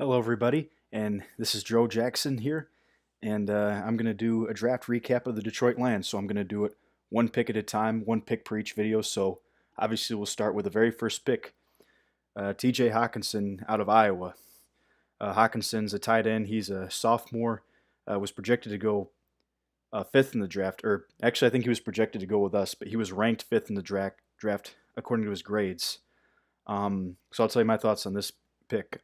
Hello, everybody, and this is Joe Jackson here, and I'm going to do a draft recap of the Detroit Lions. So I'm going to do it one pick at a time, one pick per each video. So obviously, we'll start with the very first pick, TJ Hockenson out of Iowa. Hawkinson's a tight end. He's a sophomore. Was projected to go fifth in the draft, or actually, I think he was projected to go with us, but he was ranked fifth in the draft according to his grades. So I'll tell you my thoughts on this pick.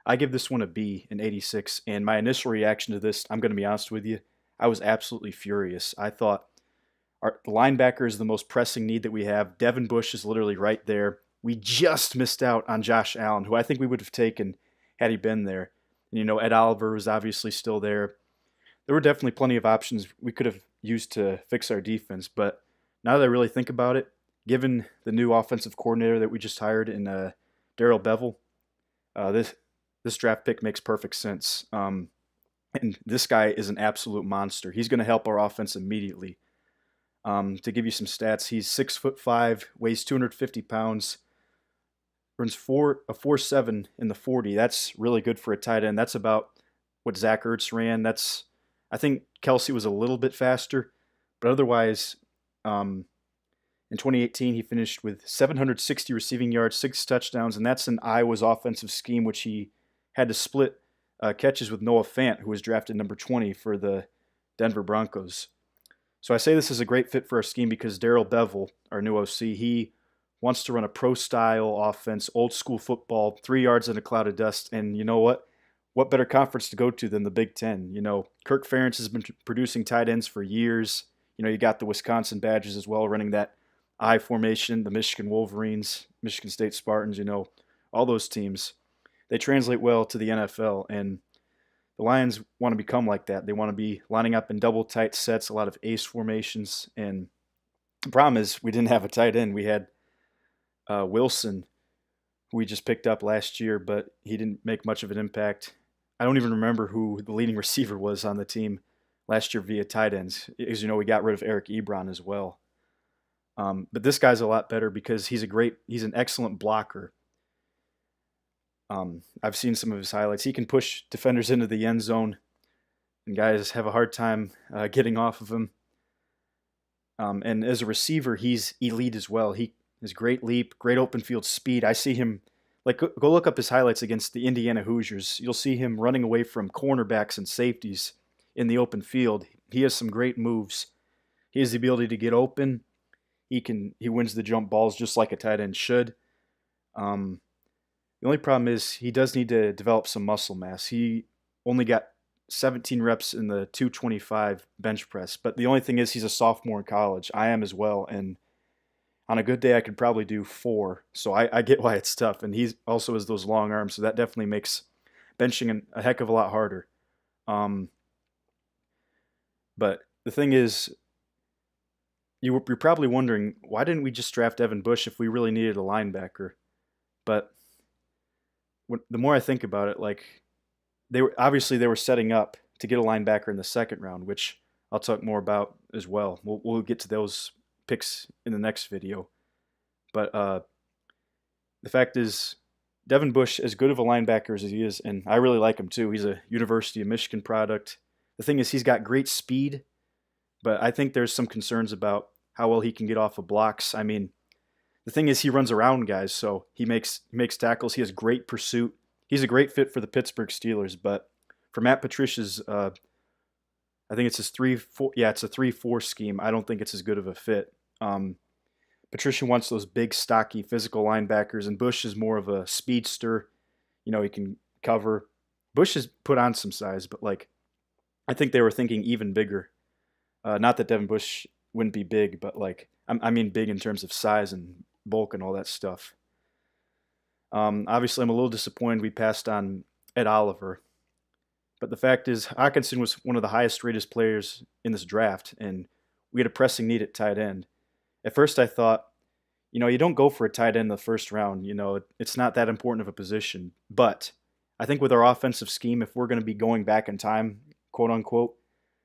I give this one a B in 86, and my initial reaction to this, I'm going to be honest with you, I was absolutely furious. I thought the linebacker is the most pressing need that we have. Devin Bush is literally right there. We just missed out on Josh Allen, who I think we would have taken had he been there. And, Ed Oliver was obviously still there. There were definitely plenty of options we could have used to fix our defense, but now that I really think about it, given the new offensive coordinator that we just hired in Darrell Bevell, this draft pick makes perfect sense. And this guy is an absolute monster. He's going to help our offense immediately. To give you some stats, he's 6'5", weighs 250 pounds, runs a 4.7 in the 40. That's really good for a tight end. That's about what Zach Ertz ran. I think Kelsey was a little bit faster, but otherwise, in 2018, he finished with 760 receiving yards, 6 touchdowns, and that's in Iowa's offensive scheme, which he had to split catches with Noah Fant, who was drafted number 20 for the Denver Broncos. So I say this is a great fit for our scheme because Darrell Bevell, our new OC, he wants to run a pro-style offense, old-school football, 3 yards in a cloud of dust, and you know what? What better conference to go to than the Big Ten? Kirk Ferentz has been producing tight ends for years. You got the Wisconsin Badgers as well, running that I formation, the Michigan Wolverines, Michigan State Spartans, all those teams. They translate well to the NFL, and the Lions want to become like that. They want to be lining up in double tight sets, a lot of ace formations, and the problem is we didn't have a tight end. We had Wilson, who we just picked up last year, but he didn't make much of an impact. I don't even remember who the leading receiver was on the team last year via tight ends. As we got rid of Eric Ebron as well. But this guy's a lot better because he's an excellent blocker. I've seen some of his highlights. He can push defenders into the end zone, and guys have a hard time getting off of him. And as a receiver, he's elite as well. He has great leap, great open field speed. I see him, go look up his highlights against the Indiana Hoosiers. You'll see him running away from cornerbacks and safeties in the open field. He has some great moves. He has the ability to get open. He wins the jump balls just like a tight end should. The only problem is he does need to develop some muscle mass. He only got 17 reps in the 225 bench press, but the only thing is he's a sophomore in college. I am as well, and on a good day I could probably do 4. So I get why it's tough, and he also has those long arms, so that definitely makes benching a heck of a lot harder. But the thing is, you're probably wondering, why didn't we just draft Devin Bush if we really needed a linebacker? But the more I think about it, they were setting up to get a linebacker in the second round, which I'll talk more about as well. We'll get to those picks in the next video. But the fact is, Devin Bush, as good of a linebacker as he is, and I really like him too. He's a University of Michigan product. The thing is, he's got great speed, but I think there's some concerns about how well he can get off of blocks. I mean, the thing is, he runs around guys, so he makes tackles. He has great pursuit. He's a great fit for the Pittsburgh Steelers, but for Matt Patricia's, I think it's his 3-4. Yeah, it's a 3-4 scheme. I don't think it's as good of a fit. Patricia wants those big, stocky, physical linebackers, and Bush is more of a speedster. He can cover. Bush has put on some size, but I think they were thinking even bigger. Not that Devin Bush wouldn't be big, but I mean big in terms of size and bulk and all that stuff. Obviously, I'm a little disappointed we passed on Ed Oliver. But the fact is, Hockenson was one of the highest rated players in this draft, and we had a pressing need at tight end. At first, I thought, you don't go for a tight end in the first round. It's not that important of a position. But I think with our offensive scheme, if we're going to be going back in time, quote unquote,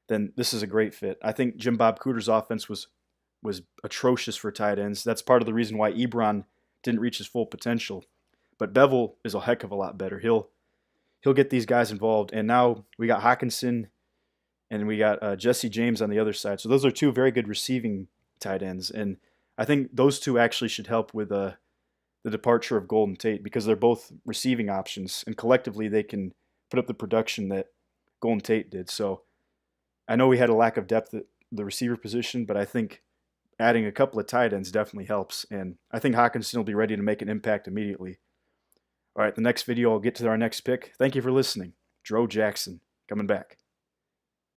then this is a great fit. I think Jim Bob Cooter's offense was atrocious for tight ends. That's part of the reason why Ebron didn't reach his full potential. But Bevell is a heck of a lot better. he'll get these guys involved. And now we got Hockenson and we got Jesse James on the other side. So those are two very good receiving tight ends. And I think those two actually should help with the departure of Golden Tate because they're both receiving options. And collectively, they can put up the production that Golden Tate did. So I know we had a lack of depth at the receiver position, but I think adding a couple of tight ends definitely helps. And I think Hockenson will be ready to make an impact immediately. All right, the next video, I'll get to our next pick. Thank you for listening. Darrell Jackson coming back.